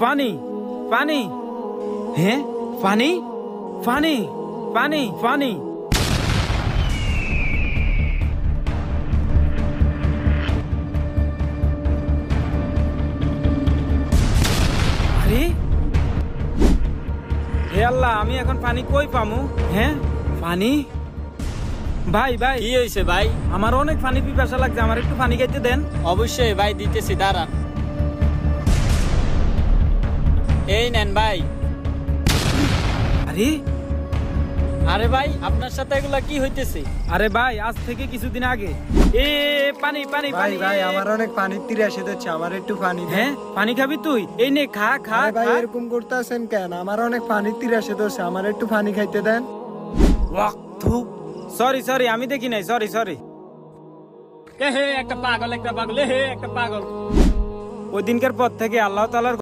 পানি পানি, হ্যাঁ পানি পানি পানি পানি। আরে হে আল্লাহ, আমি এখন পানি কই পামু? হ্যাঁ পানি। ভাই ভাই, কি হয়েছে ভাই? আমার অনেক পানি পিপাসা লাগছে, আমার একটু পানি খাইতে দেন। অবশ্যই ভাই, দিতেছি, দাঁড়ান। এই নেন ভাই। আরে আরে ভাই, আপনার সাথে এগুলা কি হইতেছে? আরে ভাই, আজ থেকে কিছুদিন আগে এ পানি পানি ভাই পানি। ভাই, আমার অনেক পানির তীরাসে যাচ্ছে, আমার একটু পানি দেন। হ্যাঁ পানি খাবি তুই? এই নে খা খা আরে ভাই খা। এরকম করতেছেন কেন? আমার অনেক পানির তীরাসে যাচ্ছে, আমার একটু পানি খাইতে দেন। সরি সরি, আমি দেখি নাই, সরি সরি। এ হে একটা পাগল, একটা পাগল, এ হে একটা পাগল। ওই দিনকার পর থেকে আল্লাহ তাআলার